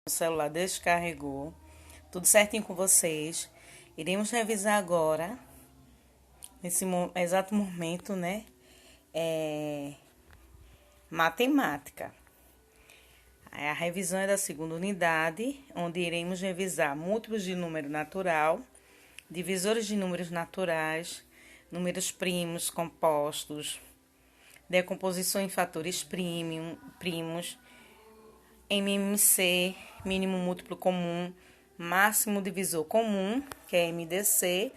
O celular descarregou. Tudo certinho com vocês. Iremos revisar agora, nesse exato momento, né? Matemática. A revisão é da segunda unidade, onde iremos revisar múltiplos de número natural, divisores de números naturais, números primos, compostos, decomposição em fatores primos, MMC, mínimo múltiplo comum, máximo divisor comum, que é MDC,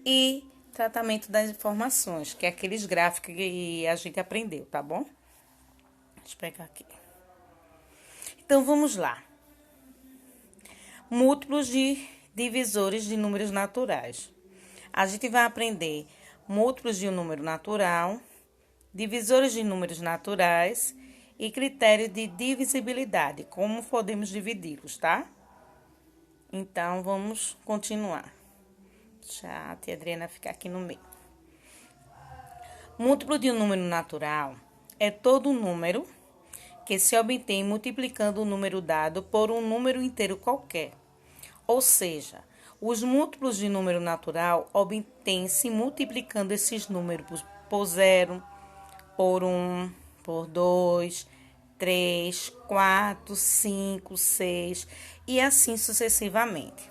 e tratamento das informações, que é aqueles gráficos que a gente aprendeu, tá bom? Deixa eu pegar aqui. Então, vamos lá. Múltiplos de divisores de números naturais. A gente vai aprender múltiplos de um número natural, divisores de números naturais e critério de divisibilidade, como podemos dividi-los, tá? Então, vamos continuar. Deixa a tia Adriana ficar aqui no meio. Múltiplo de um número natural é todo número que se obtém multiplicando o número dado por um número inteiro qualquer. Ou seja, os múltiplos de número natural obtêm-se multiplicando esses números por 0, por 1, por 2, 3, 4, 5, 6 e assim sucessivamente.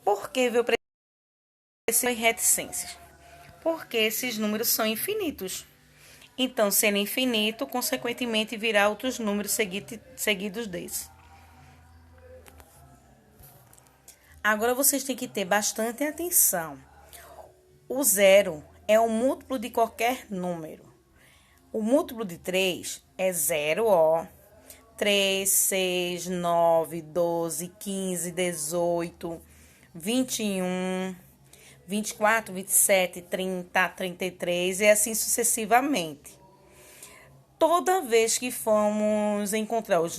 Por que eu preciso de reticências? Porque esses números são infinitos. Então, sendo infinito, consequentemente, virá outros números seguidos desse. Agora, vocês têm que ter bastante atenção. O zero é o múltiplo de qualquer número. O múltiplo de 3 é 0, ó. 3, 6, 9, 12, 15, 18, 21, 24, 27, 30, 33 e assim sucessivamente. Toda vez que formos encontrar os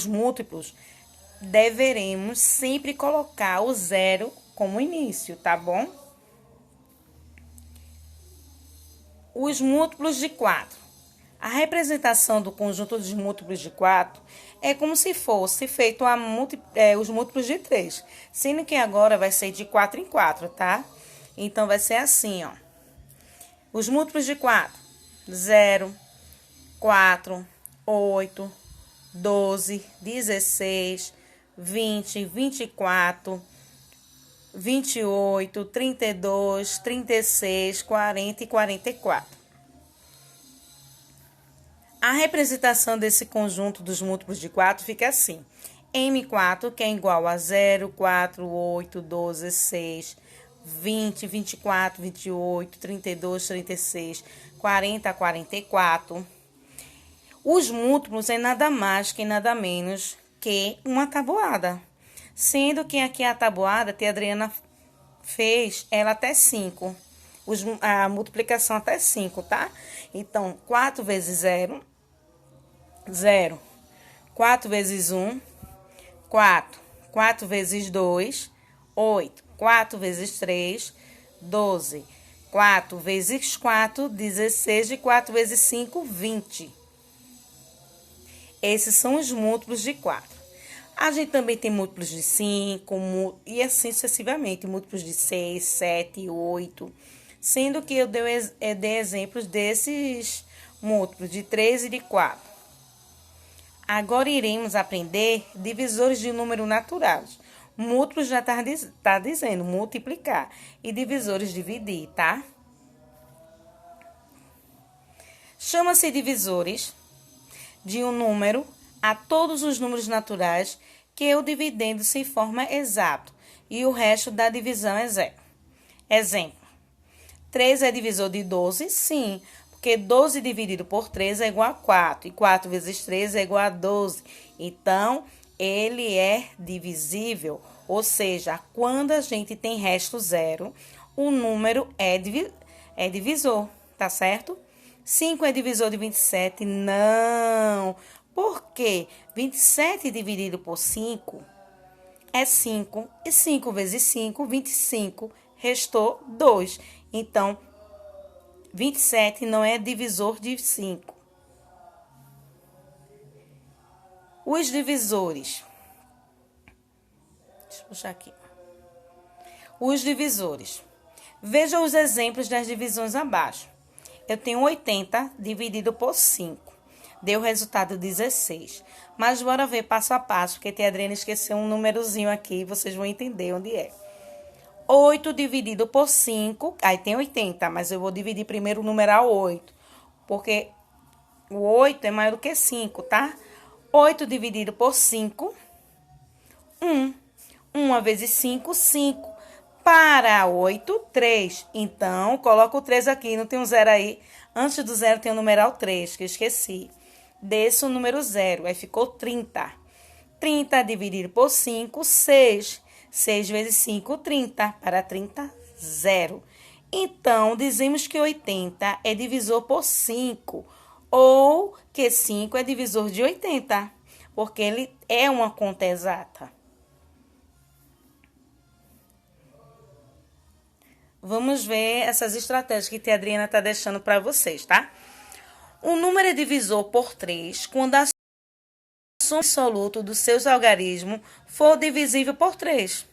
múltiplos, deveremos sempre colocar o zero como início, tá bom? Os múltiplos de 4. A representação do conjunto dos múltiplos de 4 é como se fosse feito os múltiplos de 3, sendo que agora vai ser de 4 em 4, tá? Então, vai ser assim, ó. Os múltiplos de 4, 0, 4, 8, 12, 16, 20, 24, 28, 32, 36, 40 e 44. A representação desse conjunto dos múltiplos de 4 fica assim. M4, que é igual a 0, 4, 8, 12, 6, 20, 24, 28, 32, 36, 40, 44. Os múltiplos é nada mais que nada menos que uma tabuada. Sendo que aqui a tabuada, a tia Adriana fez ela até 5. A multiplicação até 5, tá? Então, 4 vezes 0, 0. 4 vezes 1, 4. 4 vezes 2, 8. 4 vezes 3, 12. 4 vezes 4, 16. E 4 vezes 5, 20. Esses são os múltiplos de 4. A gente também tem múltiplos de 5 e assim sucessivamente. Múltiplos de 6, 7, 8. Sendo que eu dei exemplos desses múltiplos de 3 e de 4. Agora iremos aprender divisores de número naturais. Múltiplos já tá dizendo multiplicar. E divisores dividir, tá? Chama-se divisores de um número a todos os números naturais que o dividendo se forma exato e o resto da divisão é zero. Exemplo: 3 é divisor de 12? Sim, porque 12 dividido por 3 é igual a 4. E 4 vezes 3 é igual a 12. Então, ele é divisível. Ou seja, quando a gente tem resto zero, o número é divisor, tá certo? 5 é divisor de 27? Não. Por quê? 27 dividido por 5 é 5. E 5 vezes 5, 25. Restou 2. Então, 27 não é divisor de 5. Os divisores. Deixa eu puxar aqui. Os divisores. Veja os exemplos das divisões abaixo. Eu tenho 80 dividido por 5. Deu o resultado 16. Mas bora ver passo a passo, porque a Adriana esqueceu um númerozinho aqui, vocês vão entender onde é. 8 dividido por 5, aí tem 80, mas eu vou dividir primeiro o numeral 8, porque o 8 é maior do que 5, tá? 8 dividido por 5, 1. 1 vezes 5, 5. Para 8, 3. Então, coloca o 3 aqui, não tem um zero aí. Antes do zero tem o numeral 3, que eu esqueci. Desço o número 0, aí ficou 30. 30 dividido por 5, 6. 6 vezes 5, 30. Para 30, 0. Então, dizemos que 80 é divisor por 5. Ou que 5 é divisor de 80. Porque ele é uma conta exata. Vamos ver essas estratégias que a Adriana está deixando para vocês, tá? O número é divisor por 3 quando a soma absoluta dos seus algarismos for divisível por 3.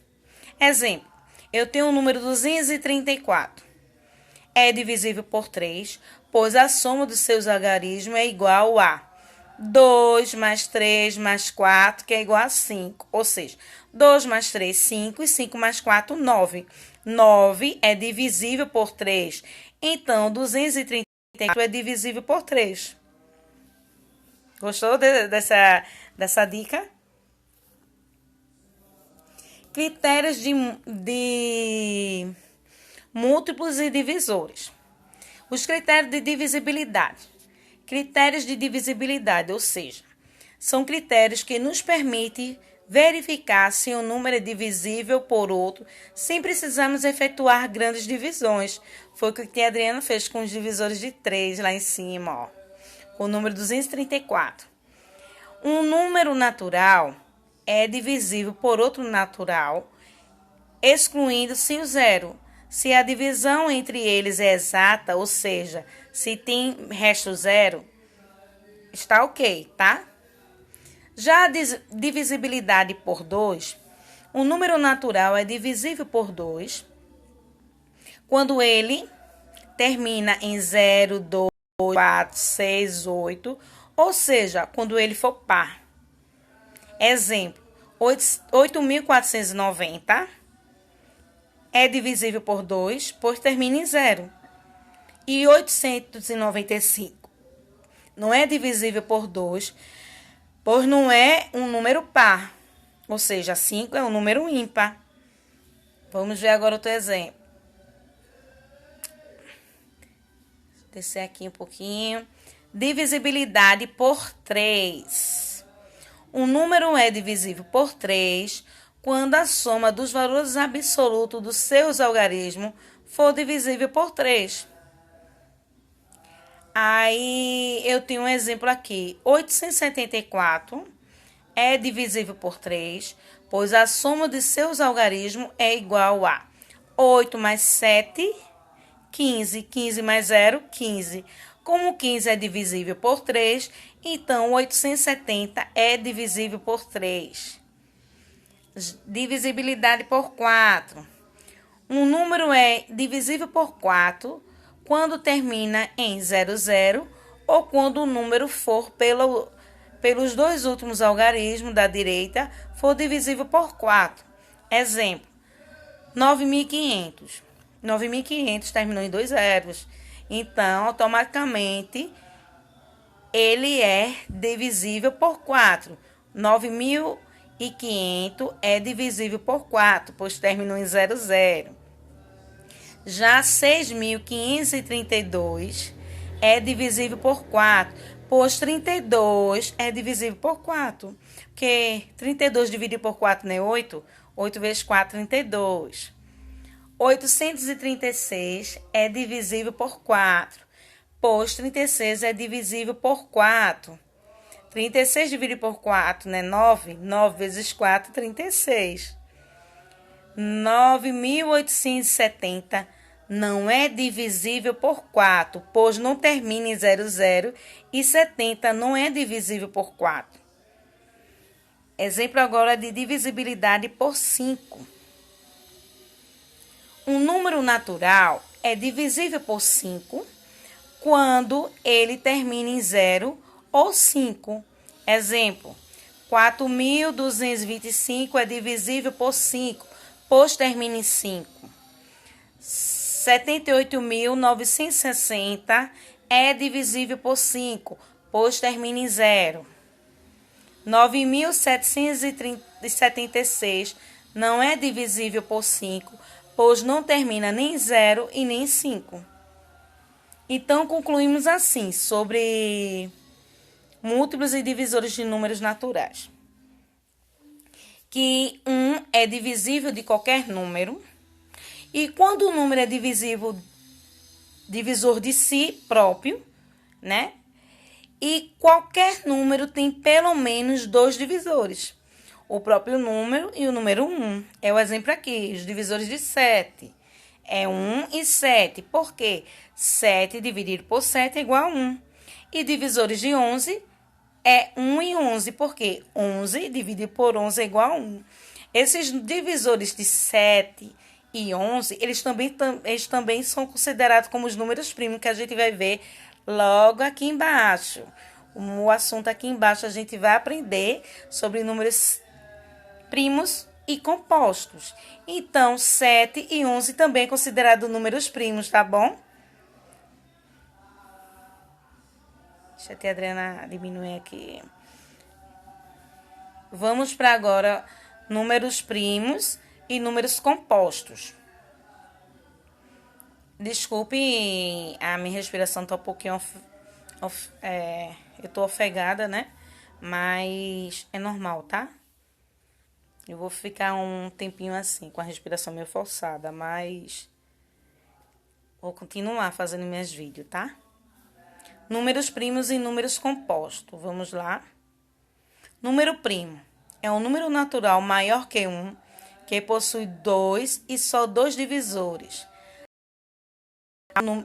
Exemplo, eu tenho o número 234. É divisível por 3, pois a soma dos seus algarismos é igual a 2 mais 3 mais 4, que é igual a 5. Ou seja, 2 mais 3, 5 e 5 mais 4, 9. 9 é divisível por 3. Então, 234 é divisível por 3. Gostou dessa dica? Critérios de múltiplos e divisores. Os critérios de divisibilidade. Critérios de divisibilidade, ou seja, são critérios que nos permitem verificar se um número é divisível por outro sem precisarmos efetuar grandes divisões. Foi o que a Adriana fez com os divisores de 3 lá em cima, ó, com o número 234. Um número natural é divisível por outro natural, excluindo-se o zero. Se a divisão entre eles é exata, ou seja, se tem resto zero, está ok, tá? Já a divisibilidade por 2, o número natural é divisível por 2 quando ele termina em 0, 2, 4, 6, 8, ou seja, quando ele for par. Exemplo, 8.490 é divisível por 2, pois termina em 0. E 895 não é divisível por 2, pois não é um número par, ou seja, 5 é um número ímpar. Vamos ver agora outro exemplo. Vou descer aqui um pouquinho. Divisibilidade por 3. Um número é divisível por 3 quando a soma dos valores absolutos dos seus algarismos for divisível por 3. Aí, eu tenho um exemplo aqui. 874 é divisível por 3, pois a soma de seus algarismos é igual a 8 mais 7, 15. 15 mais 0, 15. Como 15 é divisível por 3, então 870 é divisível por 3. Divisibilidade por 4. Um número é divisível por 4 quando termina em 00 ou quando o número for pelos dois últimos algarismos da direita for divisível por 4. Exemplo, 9.500. 9.500 terminou em 2 zeros. Então, automaticamente, ele é divisível por 4. 9.500 é divisível por 4, pois terminou em 00. Já 6.532 é divisível por 4, pois 32 é divisível por 4. Porque 32 dividido por 4 não é 8? 8 vezes 4, 32. 836 é divisível por 4, pois 36 é divisível por 4. 36 dividido por 4, né? 9. 9 vezes 4, 36. 9.870 não é divisível por 4, pois não termina em 00 e 70 não é divisível por 4. Exemplo agora de divisibilidade por 5. Um número natural é divisível por 5 quando ele termina em 0 ou 5. Exemplo, 4.225 é divisível por 5, pois termina em 5. 78.960 é divisível por 5, pois termina em 0. 9.776 não é divisível por 5, pois não termina nem em 0 e nem em 5. Então, concluímos assim sobre múltiplos e divisores de números naturais. Que 1 é divisível de qualquer número. E quando o número é divisor de si próprio, né? E qualquer número tem pelo menos 2 divisores. O próprio número e o número 1. É o exemplo aqui, os divisores de 7. É 1 e 7. Por quê? 7 dividido por 7 é igual a 1. E divisores de 11 é 1 e 11. Por quê? 11 dividido por 11 é igual a 1. Esses divisores de 7 e 11, eles também são considerados como os números primos, que a gente vai ver logo aqui embaixo. O assunto aqui embaixo a gente vai aprender sobre números primos e compostos. Então, 7 e 11 também é considerado números primos, tá bom? Deixa a tia Adriana diminuir aqui. Vamos para agora números primos e números compostos. Desculpe, a minha respiração tá um pouquinho eu tô ofegada, né? Mas é normal, tá? Eu vou ficar um tempinho assim, com a respiração meio forçada, mas vou continuar fazendo meus vídeos, tá? Números primos e números compostos. Vamos lá. Número primo é um número natural maior que 1, que possui 2 e só 2 divisores.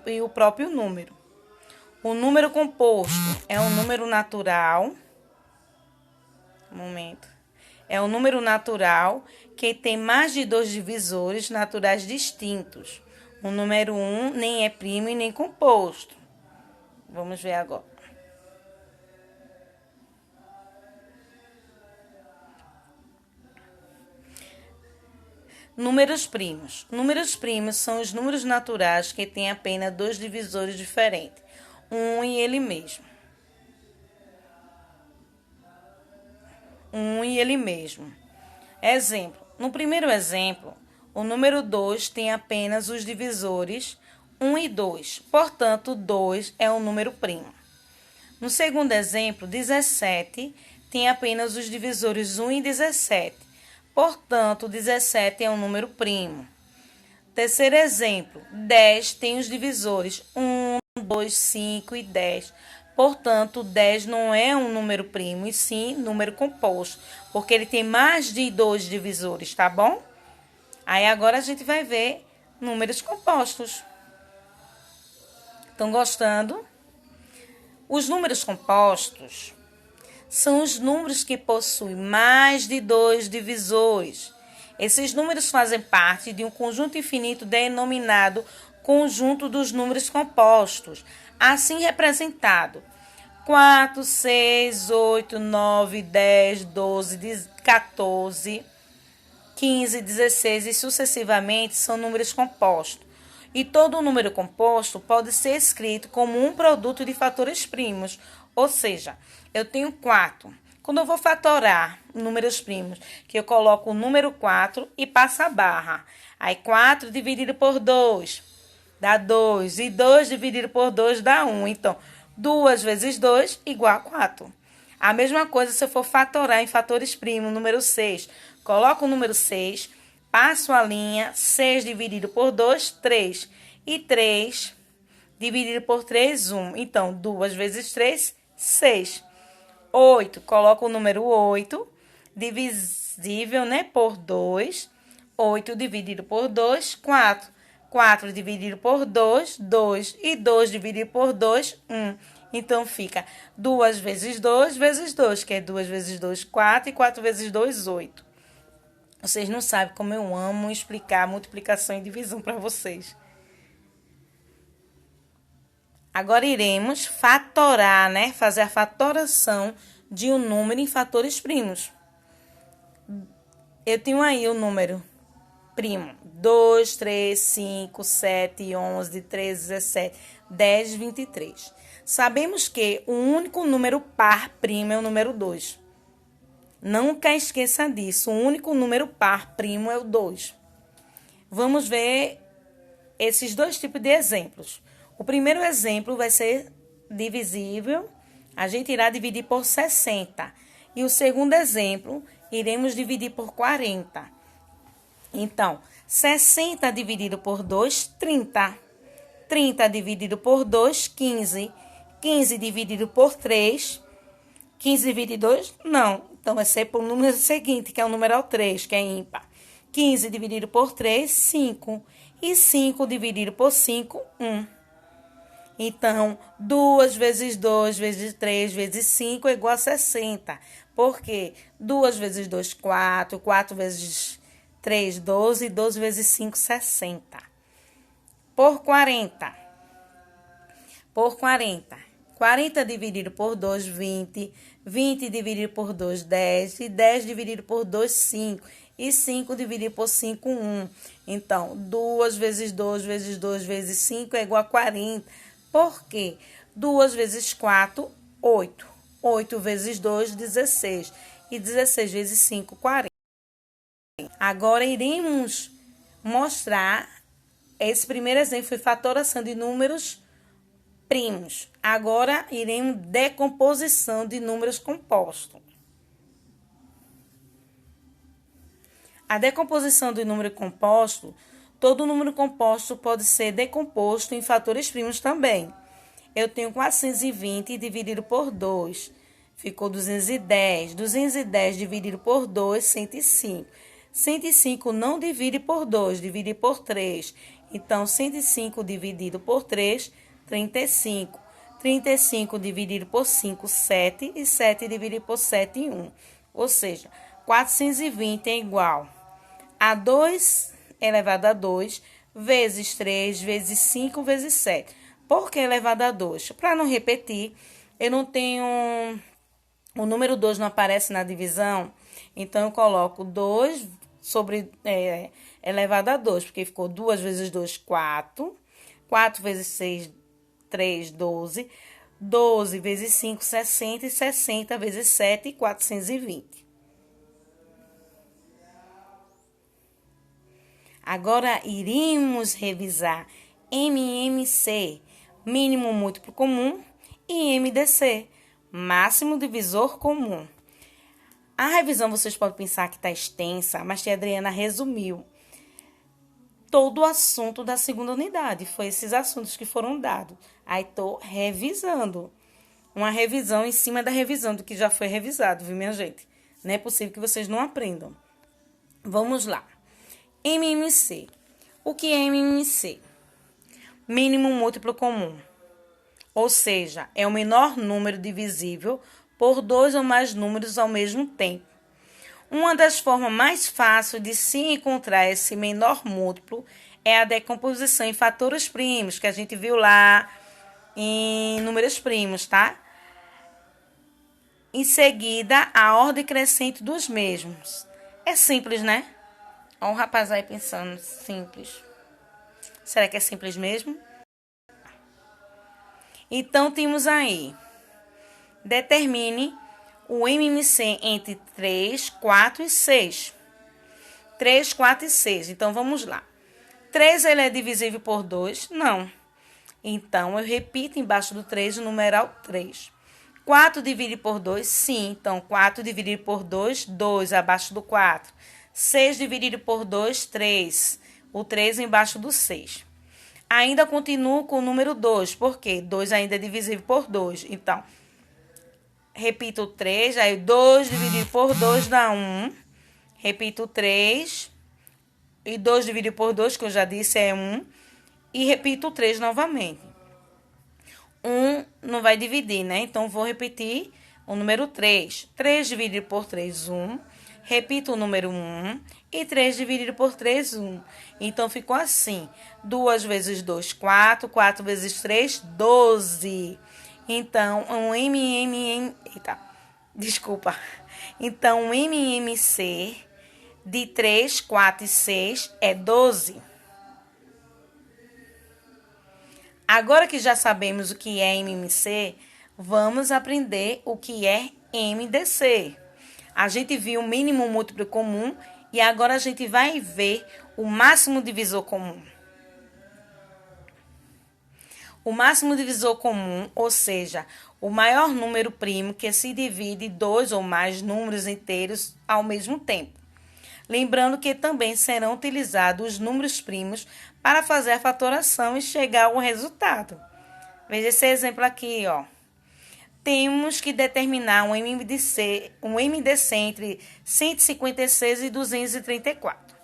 E o próprio número. O número composto é um número natural. É um número natural que tem mais de 2 divisores naturais distintos. O número 1 nem é primo e nem composto. Vamos ver agora. Números primos. Números primos são os números naturais que têm apenas 2 divisores diferentes, um e ele mesmo. Exemplo. No primeiro exemplo, o número 2 tem apenas os divisores 1 e 2. Portanto, 2 é um número primo. No segundo exemplo, 17 tem apenas os divisores 1 e 17. Portanto, 17 é um número primo. Terceiro exemplo, 10 tem os divisores 1, 2, 5 e 10. Portanto, 10 não é um número primo, e sim número composto, porque ele tem mais de 2 divisores, tá bom? Aí agora a gente vai ver números compostos. Estão gostando? Os números compostos são os números que possuem mais de 2 divisores. Esses números fazem parte de um conjunto infinito denominado conjunto dos números compostos, assim representado: 4, 6, 8, 9, 10, 12, 14, 15, 16 e sucessivamente são números compostos. E todo número composto pode ser escrito como um produto de fatores primos, ou seja, eu tenho 4. Quando eu vou fatorar números primos, que eu coloco o número 4 e passo a barra. Aí 4 dividido por 2 dá 2. E 2 dividido por 2 dá 1. Então, 2 vezes 2 igual a 4. A mesma coisa se eu for fatorar em fatores primos, número 6. Coloco o número 6, passo a linha, 6 dividido por 2, 3. E 3 dividido por 3, 1. Então, 2 vezes 3, 6. 8, coloco o número 8, divisível, né, por 2. 8 dividido por 2, 4. 4 dividido por 2, 2. E 2 dividido por 2, 1. Então, fica 2 vezes 2 vezes 2, que é 2 vezes 2, 4, e 4 vezes 2, 8. Vocês não sabem como eu amo explicar multiplicação e divisão para vocês. Agora, iremos fatorar, né? Fazer a fatoração de um número em fatores primos. Eu tenho aí o número primo. 2, 3, 5, 7, 11, 13, 17, 10, 23. Sabemos que o único número par primo é o número 2. Nunca esqueça disso. O único número par primo é o 2. Vamos ver esses dois tipos de exemplos. O primeiro exemplo vai ser divisível. A gente irá dividir por 60. E o segundo exemplo, iremos dividir por 40. Então, 60 dividido por 2, 30. 30 dividido por 2, 15. 15 dividido por 3, 15 dividido por 2, não. Então, vai ser para o número seguinte, que é o numeral 3, que é ímpar. 15 dividido por 3, 5. E 5 dividido por 5, 1. Então, 2 vezes 2 vezes 3 vezes 5 é igual a 60. Por quê? 2 vezes 2, 4. 4 vezes 3, 12. 12 vezes 5, 60. Por 40. Por 40. 40 dividido por 2, 20. 20 dividido por 2, 10. E 10 dividido por 2, 5. E 5 dividido por 5, 1. Então, 2 vezes 2 vezes 2 vezes 5 é igual a 40. Por quê? 2 vezes 4, 8. 8 vezes 2, 16. E 16 vezes 5, 40. Agora, iremos mostrar, esse primeiro exemplo foi fatoração de números primos. Agora, iremos decomposição de números compostos. A decomposição do número composto, todo número composto pode ser decomposto em fatores primos também. Eu tenho 420 dividido por 2, ficou 210. 210 dividido por 2, 105. 105 não divide por 2, divide por 3. Então, 105 dividido por 3, 35. 35 dividido por 5, 7. E 7 dividido por 7, 1. Ou seja, 420 é igual a 2 elevado a 2, vezes 3, vezes 5, vezes 7. Por que elevado a 2? Para não repetir, eu não tenho... O número 2 não aparece na divisão, então eu coloco 2 sobre elevado a 2, porque ficou 2 vezes 2, 4. 4 vezes 6, 3, 12. 12 vezes 5, 60. E 60 vezes 7, 420. Agora, iremos revisar MMC, mínimo múltiplo comum, e MDC, máximo divisor comum. A revisão, vocês podem pensar que está extensa, mas a Adriana resumiu todo o assunto da segunda unidade. Foi esses assuntos que foram dados. Aí, estou revisando. Uma revisão em cima da revisão do que já foi revisado, viu, minha gente? Não é possível que vocês não aprendam. Vamos lá. MMC. O que é MMC? Mínimo múltiplo comum. Ou seja, é o menor número divisível por 2 ou mais números ao mesmo tempo. Uma das formas mais fáceis de se encontrar esse menor múltiplo é a decomposição em fatores primos, que a gente viu lá em números primos, tá? Em seguida, a ordem crescente dos mesmos. É simples, né? Olha o rapaz aí pensando, simples. Será que é simples mesmo? Então, temos aí. Determine o MMC entre 3, 4 e 6. 3, 4 e 6. Então, vamos lá. 3, ele é divisível por 2? Não. Então, eu repito embaixo do 3 o numeral 3. 4 dividido por 2? Sim. Então, 4 dividido por 2, 2 abaixo do 4. 6 dividido por 2, 3. O 3 embaixo do 6. Ainda continuo com o número 2, porque 2 ainda é divisível por 2. Então, repito o 3, aí 2 dividido por 2 dá 1. Repito o 3. E 2 dividido por 2, que eu já disse, é 1. E repito o 3 novamente. 1 não vai dividir, né? Então, vou repetir o número 3. 3 dividido por 3, 1. Repito o número 1. E 3 dividido por 3, 1. Então, ficou assim. 2 vezes 2, 4. 4 vezes 3, 12. Então, Eita, desculpa. Então, um MMC de 3, 4 e 6 é 12. Agora que já sabemos o que é MMC, vamos aprender o que é MDC. A gente viu o mínimo múltiplo comum e agora a gente vai ver o máximo divisor comum. O máximo divisor comum, ou seja, o maior número primo que se divide em dois ou mais números inteiros ao mesmo tempo. Lembrando que também serão utilizados os números primos para fazer a fatoração e chegar ao resultado. Veja esse exemplo aqui, ó. Temos que determinar um MDC entre 156 e 234.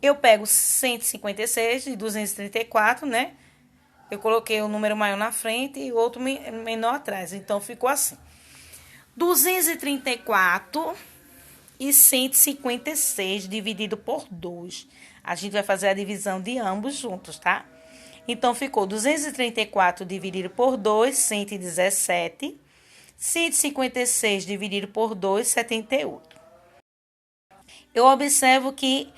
Eu pego 156 e 234, né? Eu coloquei o número maior na frente e o outro menor atrás. Então, ficou assim. 234 e 156 dividido por 2. A gente vai fazer a divisão de ambos juntos, tá? Então, ficou 234 dividido por 2, 117. 156 dividido por 2, 78. Eu observo que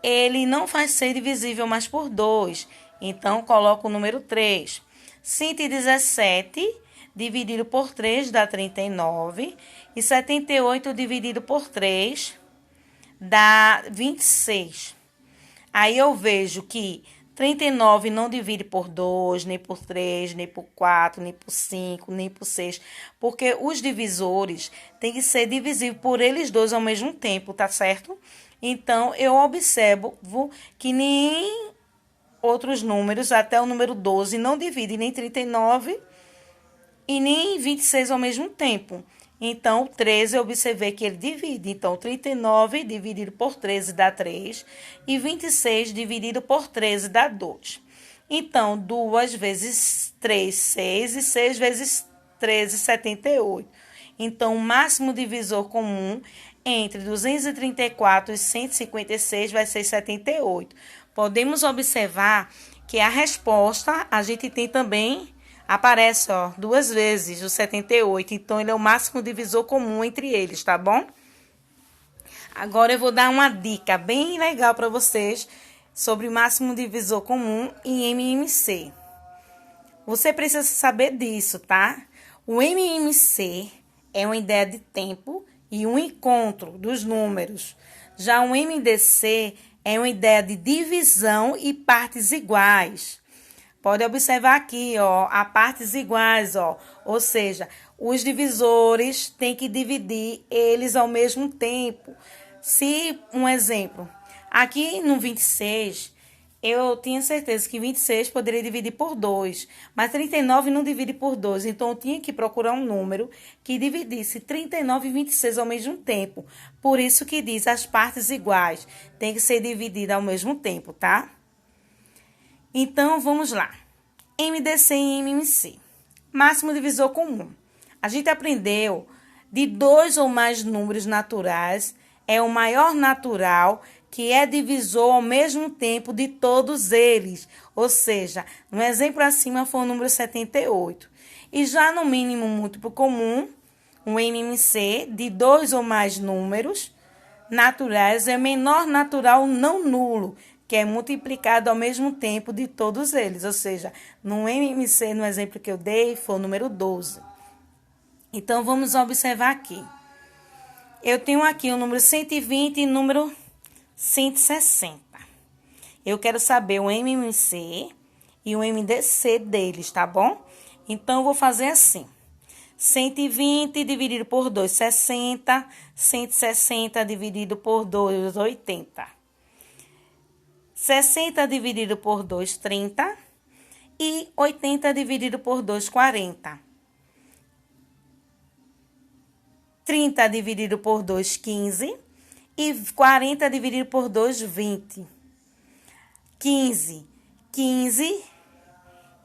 ele não vai ser divisível mais por 2. Então, coloco o número 3. 117 dividido por 3 dá 39. E 78 dividido por 3 dá 26. Aí eu vejo que 39 não divide por 2, nem por 3, nem por 4, nem por 5, nem por 6. Porque os divisores têm que ser divisíveis por eles dois ao mesmo tempo, tá certo? Então, eu observo que nem outros números, até o número 12, não divide nem 39 e nem 26 ao mesmo tempo. Então, 13 eu observei que ele divide. Então, 39 dividido por 13 dá 3. E 26 dividido por 13 dá 2. Então, 2 vezes 3, 6. E 6 vezes 13, 78. Então, o máximo divisor comum entre 234 e 156 vai ser 78. Podemos observar que a resposta a gente tem também... Aparece, ó, 2 vezes o 78. Então, ele é o máximo divisor comum entre eles, tá bom? Agora, eu vou dar uma dica bem legal para vocês sobre o máximo divisor comum em MMC. Você precisa saber disso, tá? O MMC é uma ideia de tempo e um encontro dos números. Já o MDC é uma ideia de divisão e partes iguais. Pode observar aqui, ó, a partes iguais, ó. Ou seja, os divisores têm que dividir eles ao mesmo tempo. Se, um exemplo, aqui no 26, eu tinha certeza que 26 poderia dividir por 2, mas 39 não divide por 2. Então, eu tinha que procurar um número que dividisse 39 e 26 ao mesmo tempo. Por isso que diz as partes iguais. Tem que ser dividida ao mesmo tempo, tá? Então, vamos lá. MDC e MMC. Máximo divisor comum. A gente aprendeu de 2 ou mais números naturais é o maior natural que é divisor ao mesmo tempo de todos eles. Ou seja, no exemplo acima foi o número 78. E já no mínimo múltiplo comum, o MMC, de 2 ou mais números naturais é o menor natural não nulo, que é multiplicado ao mesmo tempo de todos eles. Ou seja, no MMC, no exemplo que eu dei, foi o número 12. Então, vamos observar aqui. Eu tenho aqui o número 120 e o número 160. Eu quero saber o MMC e o MDC deles, tá bom? Então, eu vou fazer assim. 120 dividido por 2, 60. 160 dividido por 2, 80. 60 dividido por 2, 30. E 80 dividido por 2, 40. 30 dividido por 2, 15. E 40 dividido por 2, 20. 15. 15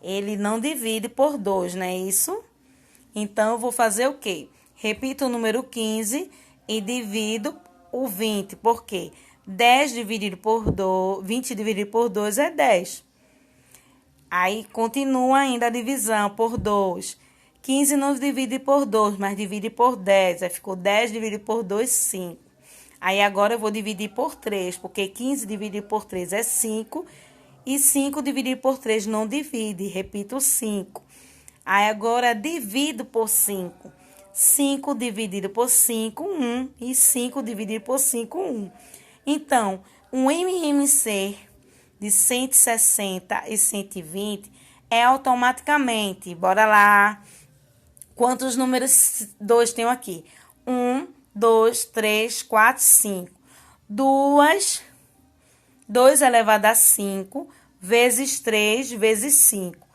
Ele não divide por 2, não é isso? Então, eu vou fazer o quê? Repito o número 15 e divido o 20. Por quê? 10 dividido por 2, 20 dividido por 2 é 10. Aí, continua ainda a divisão por 2. 15 não divide por 2, mas divide por 10. Aí, ficou 10 dividido por 2, 5. Aí, agora eu vou dividir por 3, porque 15 dividido por 3 é 5. E 5 dividido por 3 não divide. Repito, 5. Aí, agora, divido por 5. 5 dividido por 5, 1. E 5 dividido por 5, 1. Então, um MMC de 160 e 120 é automaticamente. Bora lá. Quantos números 2 tenho aqui? 1, 2, 3, 4, 5. 2 elevado a 5 vezes 3 vezes 5.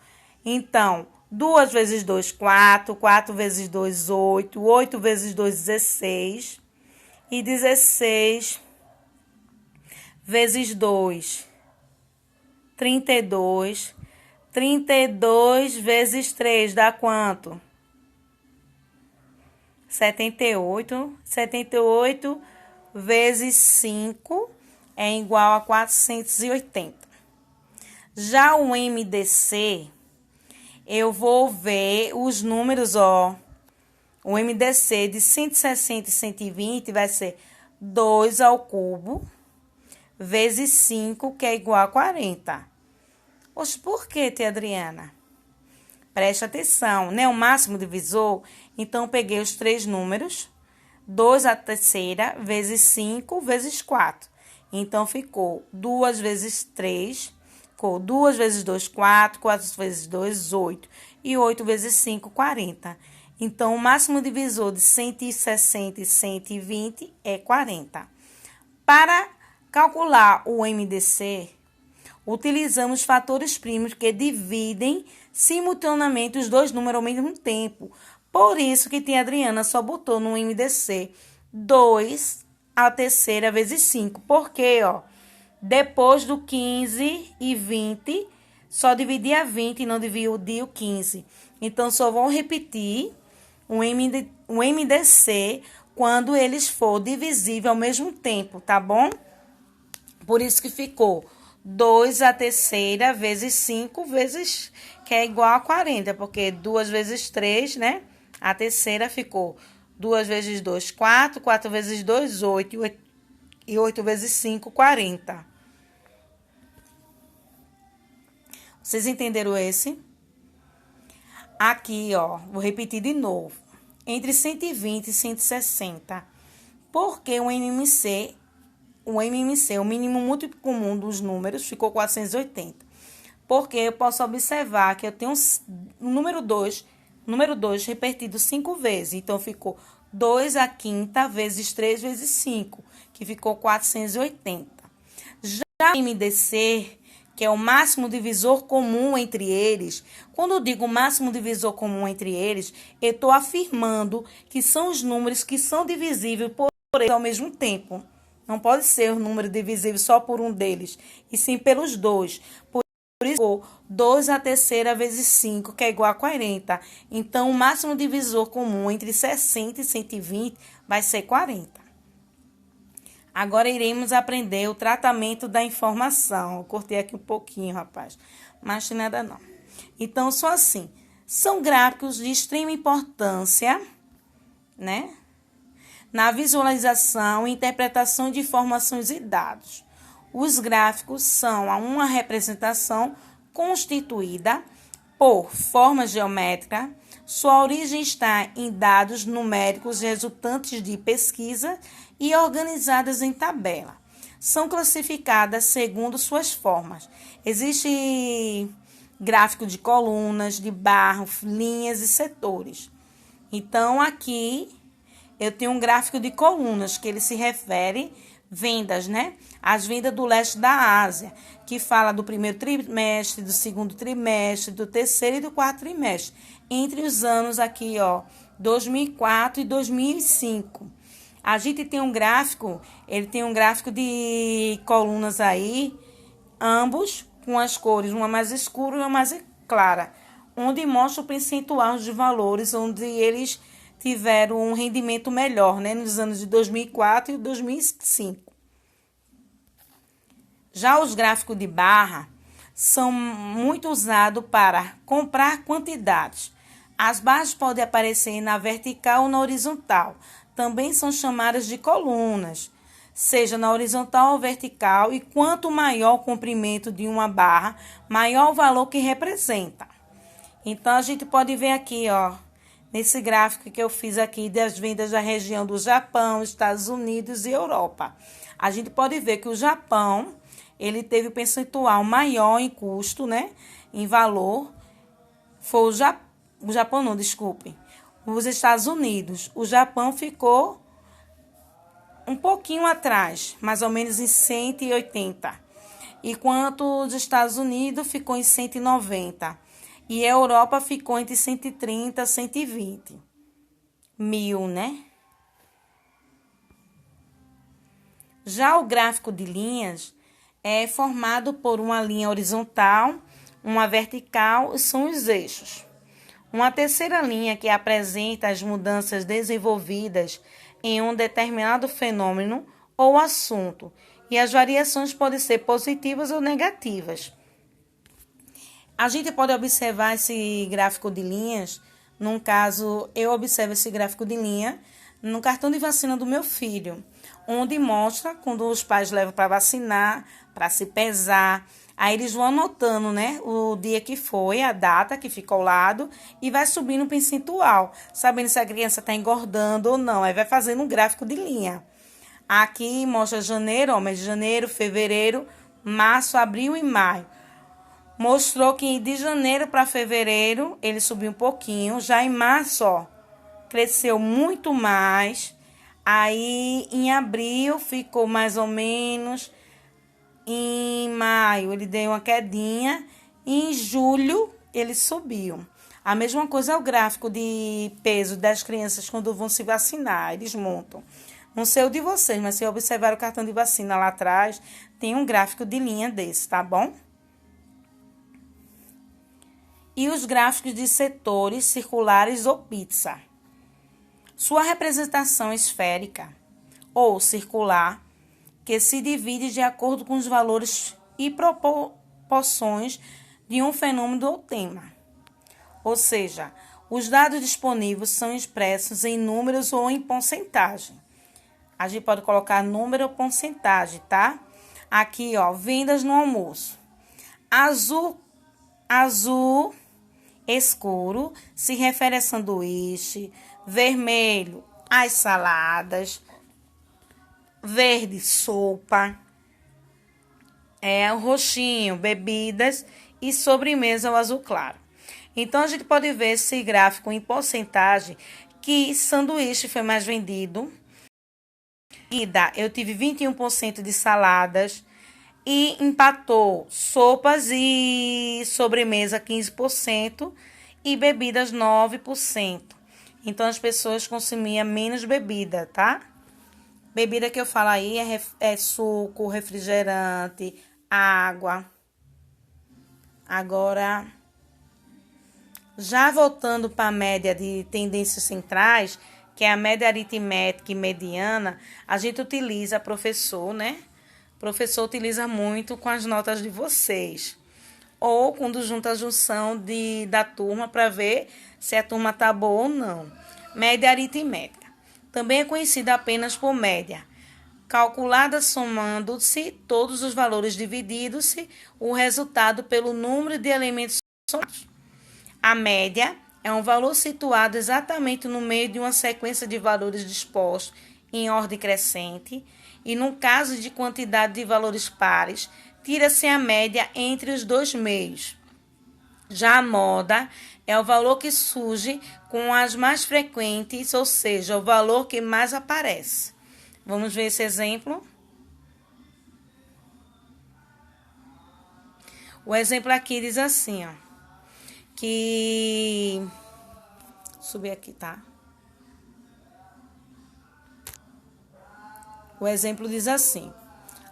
Então, 2 vezes 2, 4. 4 vezes 2, 8. 8 vezes 2, 16. E 16 vezes 2, 32. 32 vezes 3 dá quanto? 78. 78 vezes 5 é igual a 480. Já o MDC, eu vou ver os números, ó. O MDC de 160 e 120 vai ser 2 ao cubo vezes 5, que é igual a 40. Oxe, por que, tia Adriana? Preste atenção, né? O máximo divisor, então eu peguei os 3 números, 2 à terceira vezes 5 vezes 4. Então, ficou 2 vezes 3, ficou 2 vezes 2, 4, 4 vezes 2, 8. E 8 vezes 5, 40. Então, o máximo divisor de 160 e 120 é 40. Para calcular o MDC, utilizamos fatores primos que dividem simultaneamente os dois números ao mesmo tempo. Por isso que tia Adriana só botou no MDC 2 à terceira vezes 5. Porque, ó, depois do 15 e 20, só dividi a 20 e não dividi o 15. Então, só vão repetir o MDC quando eles for divisíveis ao mesmo tempo, tá bom? Por isso que ficou 2 à terceira vezes 5 vezes, que é igual a 40, porque 2 vezes 3, né? A terceira ficou 2 vezes 2, 4, 4 vezes 2, 8, e 8 vezes 5, 40. Vocês entenderam esse? Aqui, ó, vou repetir de novo. Entre 120 e 160, porque o MMC, o mínimo múltiplo comum dos números, ficou 480. Porque eu posso observar que eu tenho o número 2 repetido 5 vezes. Então, ficou 2 à quinta vezes 3 vezes 5, que ficou 480. Já o MDC, que é o máximo divisor comum entre eles, quando eu digo máximo divisor comum entre eles, eu estou afirmando que são os números que são divisíveis por eles ao mesmo tempo. Não pode ser o número divisível só por um deles, e sim pelos dois. Por isso, 2 à terceira vezes 5, que é igual a 40. Então, o máximo divisor comum entre 60 e 120 vai ser 40. Agora, iremos aprender o tratamento da informação. Eu cortei aqui um pouquinho, rapaz, mas não tem nada não. Então, só assim, são gráficos de extrema importância, né? Na visualização e interpretação de informações e dados. Os gráficos são uma representação constituída por forma geométrica. Sua origem está em dados numéricos resultantes de pesquisa e organizadas em tabela. São classificadas segundo suas formas. Existe gráfico de colunas, de barras, linhas e setores. Então, aqui eu tenho um gráfico de colunas, que ele se refere vendas, né? As vendas do leste da Ásia, que fala do primeiro trimestre, do segundo trimestre, do terceiro e do quarto trimestre. Entre os anos aqui, ó, 2004 e 2005. A gente tem um gráfico, ele tem um gráfico de colunas aí, ambos com as cores, uma mais escura e uma mais clara, onde mostra o percentual de valores onde eles tiveram um rendimento melhor, né, nos anos de 2004 e 2005. Já os gráficos de barra são muito usados para comprar quantidades. As barras podem aparecer na vertical ou na horizontal. Também são chamadas de colunas, seja na horizontal ou vertical, e quanto maior o comprimento de uma barra, maior o valor que representa. Então, a gente pode ver aqui, ó, nesse gráfico que eu fiz aqui das vendas da região do Japão, Estados Unidos e Europa. A gente pode ver que o Japão, ele teve o percentual maior em custo, né, em valor, foi o Japão não, desculpe, os Estados Unidos. O Japão ficou um pouquinho atrás, mais ou menos em 180, enquanto os Estados Unidos ficou em 190 e a Europa ficou entre 130 e 120 mil, né? Já o gráfico de linhas é formado por uma linha horizontal, uma vertical e são os eixos. Uma terceira linha que apresenta as mudanças desenvolvidas em um determinado fenômeno ou assunto, e as variações podem ser positivas ou negativas. A gente pode observar esse gráfico de linhas, num caso, eu observo esse gráfico de linha no cartão de vacina do meu filho, onde mostra quando os pais levam para vacinar, para se pesar. Aí eles vão anotando, né, o dia que foi, a data que fica ao lado e vai subindo o percentual, sabendo se a criança está engordando ou não. Aí vai fazendo um gráfico de linha. Aqui mostra janeiro, ó, mês de janeiro, fevereiro, março, abril e maio. Mostrou que de janeiro para fevereiro ele subiu um pouquinho. Já em março, ó, cresceu muito mais. Aí em abril ficou mais ou menos. Em maio ele deu uma quedinha. E em julho ele subiu. A mesma coisa é o gráfico de peso das crianças quando vão se vacinar. Eles montam. Não sei o de vocês, mas se observar o cartão de vacina lá atrás, tem um gráfico de linha desse, tá bom? E os gráficos de setores circulares ou pizza. Sua representação esférica ou circular, que se divide de acordo com os valores e proporções de um fenômeno ou tema. Ou seja, os dados disponíveis são expressos em números ou em porcentagem. A gente pode colocar número ou porcentagem, tá? Aqui, ó, vendas no almoço. Azul escuro se refere a sanduíche, vermelho às saladas, verde sopa, o roxinho bebidas e sobremesa o azul claro. Então a gente pode ver esse gráfico em porcentagem que sanduíche foi mais vendido. Eu tive 21% de saladas e empatou sopas e sobremesa 15% e bebidas 9%. Então as pessoas consumiam menos bebida, tá? Bebida que eu falo aí é suco, refrigerante, água. Agora, já voltando para a média de tendências centrais, que é a média aritmética e mediana, a gente utiliza professor, né? O professor utiliza muito com as notas de vocês. Ou quando junta a junção da turma para ver se a turma está boa ou não. Média aritmética. Também é conhecida apenas por média. Calculada somando-se todos os valores divididos-se o resultado pelo número de elementos somados. A média é um valor situado exatamente no meio de uma sequência de valores dispostos em ordem crescente e, no caso de quantidade de valores pares, tira-se a média entre os dois meios. Já a moda é o valor que surge com as mais frequentes, ou seja, o valor que mais aparece. Vamos ver esse exemplo? O exemplo aqui diz assim, ó, que... Vou subir aqui, tá? O exemplo diz assim: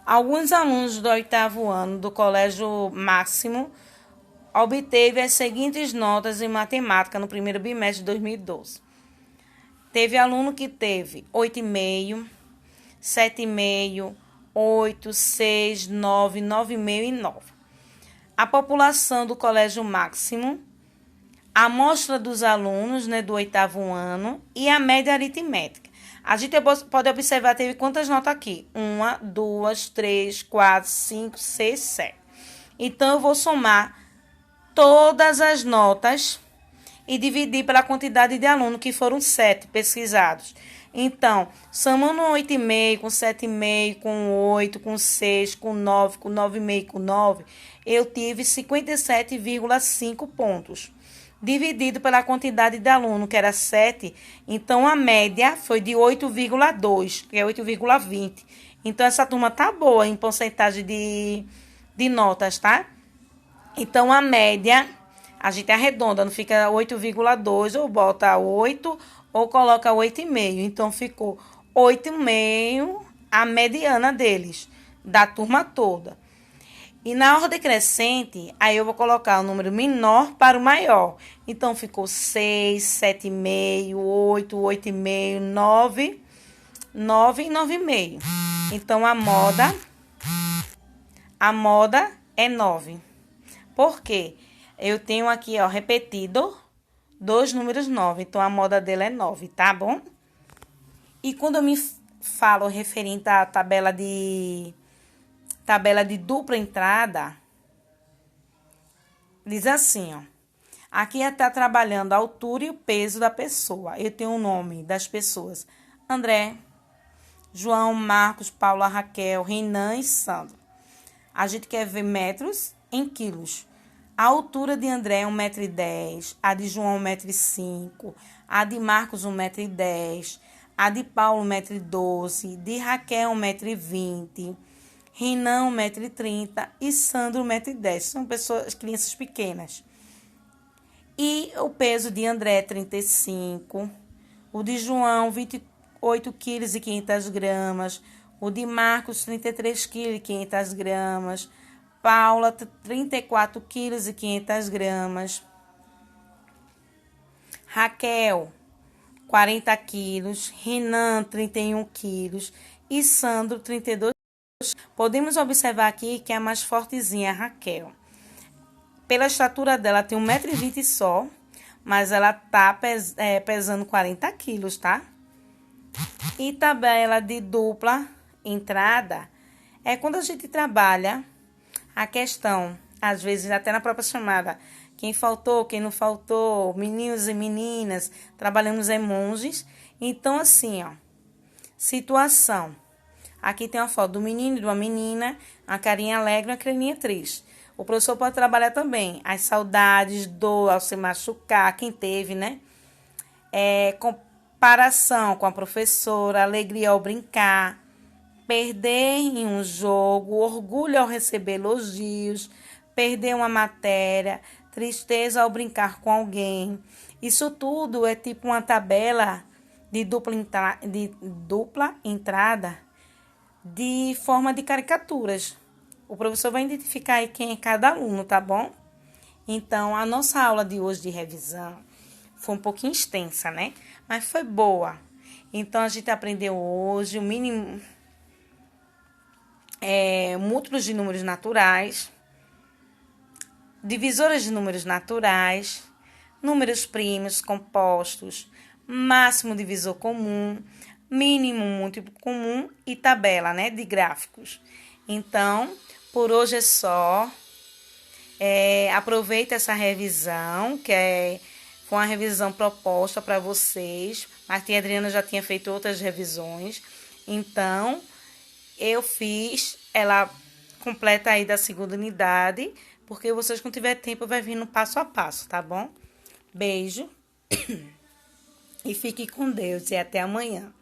alguns alunos do 8º ano do Colégio Máximo obteve as seguintes notas em matemática no primeiro bimestre de 2012. Teve aluno que teve 8,5, 7,5, 8, 6, 9, 9,5 e 9. A população do Colégio Máximo, a amostra dos alunos, né, do 8º ano e a média aritmética. A gente pode observar, teve quantas notas aqui? 1, 2, 3, 4, 5, 6, 7. Então, eu vou somar todas as notas e dividir pela quantidade de alunos, que foram 7 pesquisados. Então, somando 8,5, com 7,5, com 8, com 6, com 9, com 9,5, com 9, eu tive 57,5 pontos. Dividido pela quantidade de aluno, que era 7, então a média foi de 8,2, que é 8,20. Então, essa turma tá boa em porcentagem de notas, tá? Então, a média, a gente arredonda, não fica 8,2, ou bota 8, ou coloca 8,5. Então, ficou 8,5 a mediana deles, da turma toda. E na ordem crescente, aí eu vou colocar o número menor para o maior. Então, ficou 6, 7,5, 8, 8,5, 9, 9 e 9,5. Então, a moda é 9. Por quê? Eu tenho aqui, ó, repetido dois números 9. Então, a moda dela é 9, tá bom? E quando eu me falo referente à tabela de dupla entrada, diz assim, ó. Aqui está trabalhando a altura e o peso da pessoa. Eu tenho o nome das pessoas: André, João, Marcos, Paula, Raquel, Renan e Sandro. A gente quer ver metros em quilos. A altura de André é 1,10 m, a de João 1,5 m, a de Marcos 1,10 m, a de Paulo 1,12 m, de Raquel 1,20 m, Renan 1,30 m e Sandro 1,10 m. São crianças pequenas. E o peso de André é 35, o de João 28,5 kg, o de Marcos 33,5 kg, Paula 34,5 kg, Raquel 40 kg, Renan 31 kg e Sandro 32 kg. Podemos observar aqui que é a mais fortezinha, a Raquel. Pela estatura dela, tem 1,20 m só, mas ela tá pesando 40 quilos, tá? E tabela de dupla entrada é quando a gente trabalha a questão, às vezes até na própria chamada, quem faltou, quem não faltou, meninos e meninas, trabalhamos emojis. Então, assim, ó, situação. Aqui tem uma foto do menino e de uma menina, uma carinha alegre e uma carinha triste. O professor pode trabalhar também as saudades, dor ao se machucar, quem teve, né? Comparação com a professora, alegria ao brincar, perder em um jogo, orgulho ao receber elogios, perder uma matéria, tristeza ao brincar com alguém. Isso tudo é tipo uma tabela de dupla entrada de forma de caricaturas. O professor vai identificar aí quem é cada aluno, tá bom? Então, a nossa aula de hoje de revisão foi um pouquinho extensa, né? Mas foi boa. Então, a gente aprendeu hoje o mínimo, múltiplos de números naturais, divisores de números naturais, números primos, compostos, máximo divisor comum, mínimo múltiplo comum e tabela, né, de gráficos. Então, por hoje é só. Aproveita essa revisão, foi uma revisão proposta para vocês. Martim e Adriana já tinha feito outras revisões. Então, eu fiz ela completa aí da segunda unidade, porque vocês, quando tiver tempo, vai vir no passo a passo, tá bom? Beijo. E fique com Deus e até amanhã.